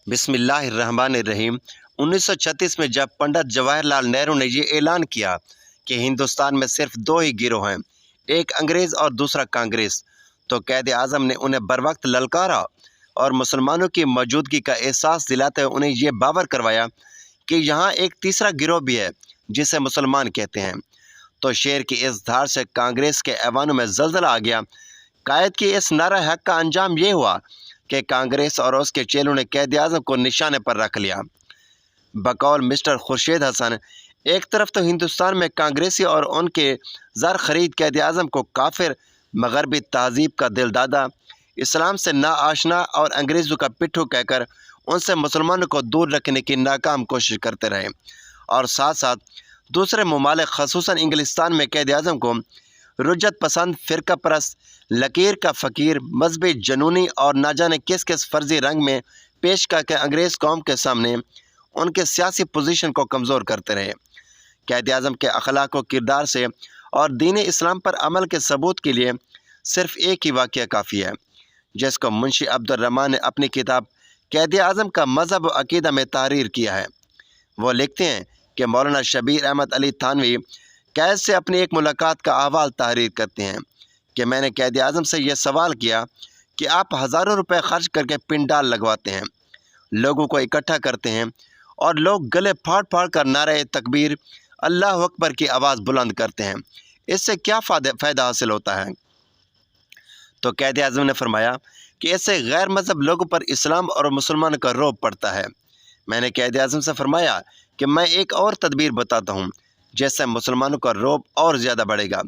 बिस्मिल्लाहिर्रहमानिर्रहीम। 1936 में जब पंडित जवाहरलाल नेहरू ने ये ऐलान किया कि हिंदुस्तान में सिर्फ दो ही गिरोह हैं, एक अंग्रेज़ और दूसरा कांग्रेस, तो कैद आज़म ने उन्हें बरवक्त ललकारा और मुसलमानों की मौजूदगी का एहसास दिलाते हुए उन्हें ये बावर करवाया कि यहाँ एक तीसरा गिरोह भी है जिसे मुसलमान कहते हैं। तो शेर की इस धार से कांग्रेस के ऐवानों में जल्जला आ गया। कायद की इस नारा हक का अंजाम ये हुआ कि कांग्रेस और उसके चेलों ने कैद आज़म को निशाने पर रख लिया। बकौल मिस्टर खुर्शीद हसन, एक तरफ तो हिंदुस्तान में कांग्रेसी और उनके ज़र खरीद कैद आज़म को काफिर, मगरबी तहजीब का दिलदादा, इस्लाम से नाआशना और अंग्रेज़ों का पिट्ठू कहकर उनसे मुसलमानों को दूर रखने की नाकाम कोशिश करते रहे, और साथ साथ दूसरे ममालिक खसूसन इंग्लिस्तान में कैद आज़म को रुज्जत पसंद, फ़िरका परस्त, लकीर का फ़कीर, मजहबी जनूनी और ना जाने किस किस फर्जी रंग में पेश करके अंग्रेज़ कौम के सामने उनके सियासी पोजीशन को कमज़ोर करते रहे। कैद आज़म के अखलाक व किरदार से और दीन इस्लाम पर अमल के सबूत के लिए सिर्फ़ एक ही वाक़या काफ़ी है, जिसको मुंशी अब्दुर्रहमान ने अपनी किताब कैद आज़म का मज़हब व अक़ीदा में तहरीर किया है। वो लिखते हैं कि मौलाना शबीर अहमद अली थानवी कैद से अपनी एक मुलाकात का अहवाल तहरीर करते हैं कि मैंने कैद आज़म से यह सवाल किया कि आप हज़ारों रुपए खर्च करके पिंडाल लगवाते हैं, लोगों को इकट्ठा करते हैं और लोग गले फाड़ फाड़ कर नारे तकबीर, अल्लाह अकबर की आवाज़ बुलंद करते हैं, इससे क्या फ़ायदा हासिल होता है? तो कैद आज़म ने फरमाया कि इससे गैर मज़हब लोगों पर इस्लाम और मुसलमानों का रौब पड़ता है। मैंने कैद आज़म से फरमाया कि मैं एक और तदबीर बताता हूँ जिससे मुसलमानों का रौब और ज़्यादा बढ़ेगा।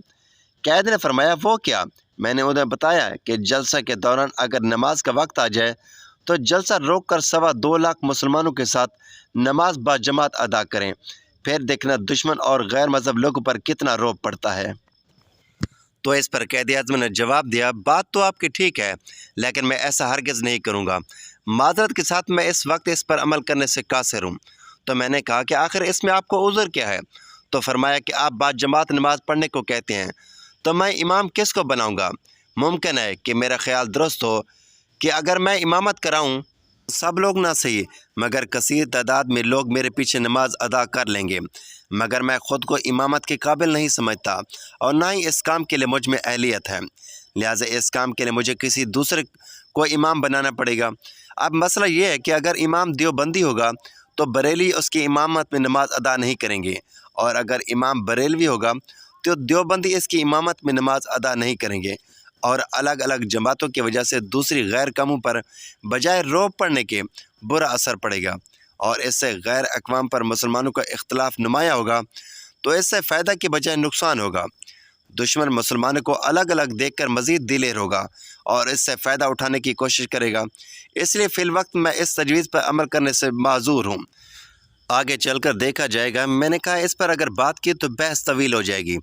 कैद ने फरमाया वो क्या? मैंने उन्हें बताया कि जलसा के दौरान अगर नमाज का वक्त आ जाए तो जलसा रोक कर 2.25 लाख मुसलमानों के साथ नमाज बाजमात अदा करें, फिर देखना दुश्मन और गैर मज़हब लोगों पर कितना रौब पड़ता है। तो इस पर कैद आज़म ने जवाब दिया, बात तो आपकी ठीक है, लेकिन मैं ऐसा हरगिज़ नहीं करूँगा। माजरत के साथ मैं इस वक्त इस पर अमल करने से कासिर हूँ। तो मैंने कहा कि आखिर इसमें आपको उज़र क्या है? तो फरमाया कि आप बाजमात नमाज पढ़ने को कहते हैं, तो मैं इमाम किस को बनाऊँगा? मुमकिन है कि मेरा ख्याल दुरुस्त हो कि अगर मैं इमामत कराऊँ, सब लोग ना सही मगर कसीर तादाद में लोग मेरे पीछे नमाज अदा कर लेंगे, मगर मैं ख़ुद को इमामत के काबिल नहीं समझता और ना ही इस काम के लिए मुझ में अहलियत है, लिहाजा इस काम के लिए मुझे किसी दूसरे को इमाम बनाना पड़ेगा। अब मसला ये है कि अगर इमाम देवबंदी होगा तो बरेली उसकी इमामत में नमाज अदा नहीं करेंगे, और अगर इमाम बरेलवी होगा तो देवबंदी इसकी इमामत में नमाज अदा नहीं करेंगे, और अलग अलग जमातों की वजह से दूसरी गैर कौमों पर बजाय रौब पड़ने के बुरा असर पड़ेगा, और इससे गैर अक़वाम पर मुसलमानों का इख्तलाफ नुमाया होगा। तो इससे फ़ायदा की बजाय नुकसान होगा। दुश्मन मुसलमानों को अलग अलग देखकर मज़ीद दिलेर होगा और इससे फ़ायदा उठाने की कोशिश करेगा। इसलिए फ़िल वक्त मैं इस तजवीज़ पर अमल करने से माज़ूर हूँ, आगे चलकर देखा जाएगा। मैंने कहा इस पर अगर बात की तो बहस तवील हो जाएगी,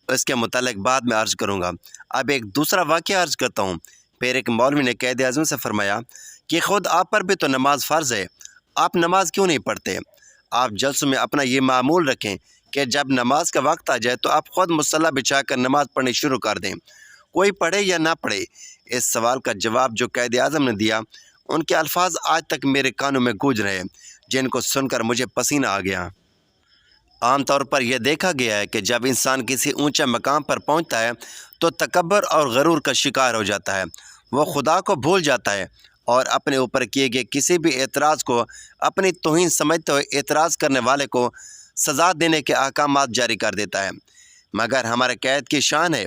इसके मुतालिक बाद में अर्ज़ करूँगा। अब एक दूसरा वाक़या अर्ज़ करता हूँ। फिर एक मौलवी ने कैद आज़म से फरमाया कि ख़ुद आप पर भी तो नमाज फ़र्ज़ है, आप नमाज क्यों नहीं पढ़ते? आप जलसों में अपना ये मामूल रखें कि जब नमाज का वक्त आ जाए तो आप ख़ुद मुसल्ला बिछा कर नमाज पढ़नी शुरू कर दें, कोई पढ़े या ना पढ़े। इस सवाल का जवाब जो कैद आज़म ने दिया, उनके अल्फाज आज तक मेरे कानों में गूंज रहे, जिनको सुनकर मुझे पसीना आ गया। आम तौर पर यह देखा गया है कि जब इंसान किसी ऊंचे मकाम पर पहुंचता है तो तकब्बर और गरूर का शिकार हो जाता है। वो खुदा को भूल जाता है और अपने ऊपर किए गए किसी भी एतराज़ को अपनी तौहीन समझते हुए एतराज़ करने वाले को सज़ा देने के अहकामात जारी कर देता है। मगर हमारे कैद की शान है,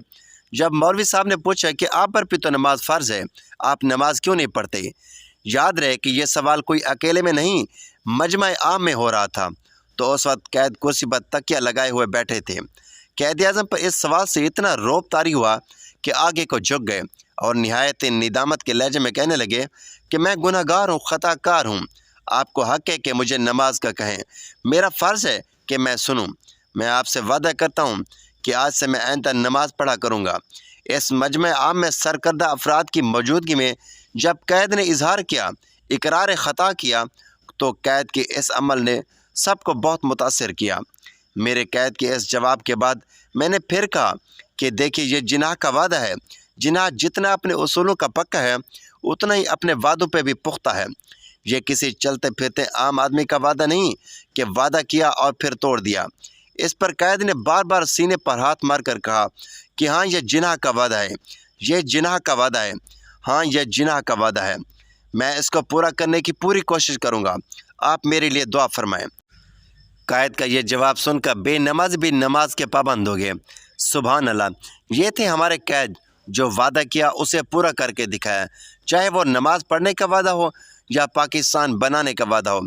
जब मौलवी साहब ने पूछा कि आप पर भी तो नमाज फ़र्ज़ है, आप नमाज क्यों नहीं पढ़ते? याद रहे कि यह सवाल कोई अकेले में नहीं, मजमा आम में हो रहा था। तो उस वक्त कैद कुर्सी पर तकिया लगाए हुए बैठे थे। कैद आज़म पर इस सवाल से इतना रौब तारी हुआ कि आगे को झुक गए और निहायत निदामत के लहजे में कहने लगे कि मैं गुनहगार हूँ, ख़ताकार हूँ, आपको हक़ है कि मुझे नमाज का कहें, मेरा फ़र्ज़ है कि मैं सुनूँ। मैं आपसे वादा करता हूँ कि आज से मैं आइंदा नमाज पढ़ा करूँगा। इस मजमे आम में सरकर्दा अफराद की मौजूदगी में जब कैद ने इजहार किया, इकरार ख़ता किया, तो कैद के इस अमल ने सबको बहुत मुतासिर किया। मेरे कैद के इस जवाब के बाद मैंने फिर कहा कि देखिए, ये जिनाह का वादा है, जिनाह जितना अपने उसूलों का पक्का है उतना ही अपने वादों पे भी पुख्ता है। یہ کسی چلتے پھرتے عام آدمی کا وعدہ نہیں کہ وعدہ کیا اور پھر توڑ دیا۔ اس پر قائد نے بار بار سینے پر ہاتھ مار کر کہا کہ ہاں یہ جناح کا وعدہ ہے، یہ جناح کا وعدہ ہے، ہاں یہ جناح کا وعدہ ہے، میں اس کو پورا کرنے کی پوری کوشش کروں گا، آپ میرے لیے دعا فرمائیں۔ قائد کا یہ جواب سن کر بے نماز بھی نماز کے پابند ہو گئے۔ سبحان اللہ، یہ تھے ہمارے قائد جو وعدہ کیا اسے پورا کر کے دکھایا، چاہے وہ نماز پڑھنے کا وعدہ ہو یا پاکستان بنانے کا وعدہ ہو۔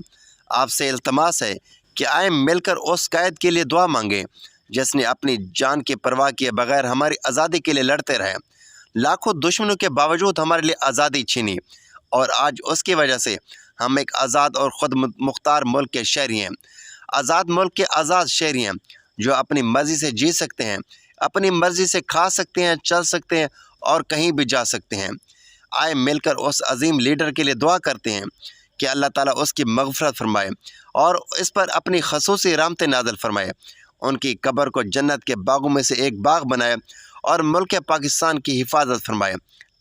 آپ سے التماس ہے کہ آئیں مل کر اس قائد کے لیے دعا مانگیں جس نے اپنی جان کی پرواہ کیے بغیر ہماری آزادی کے لیے لڑتے رہے، لاکھوں دشمنوں کے باوجود ہمارے لیے آزادی چھینی، اور آج اس کی وجہ سے ہم ایک آزاد اور خود مختار ملک کے شہری ہیں، آزاد ملک کے آزاد شہری ہیں جو اپنی مرضی سے جی سکتے ہیں، اپنی مرضی سے کھا سکتے ہیں، چل سکتے ہیں اور کہیں بھی جا سکتے ہیں۔ آئے مل کر اس عظیم لیڈر کے لیے دعا کرتے ہیں کہ اللہ تعالیٰ اس کی مغفرت فرمائے اور اس پر اپنی خصوصی رحمت نازل فرمائے، ان کی قبر کو جنت کے باغوں میں سے ایک باغ بنائے اور ملک پاکستان کی حفاظت فرمائے،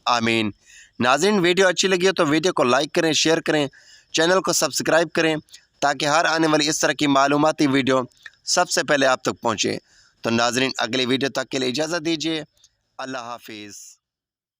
آمین۔ ناظرین، ویڈیو اچھی لگی ہو تو ویڈیو کو لائک کریں، شیئر کریں، چینل کو سبسکرائب کریں تاکہ ہر آنے والی اس طرح کی معلوماتی ویڈیو سب سے پہلے آپ تک پہنچے۔ تو ناظرین، اگلی ویڈیو تک کے لیے اجازت دیجیے، اللہ حافظ۔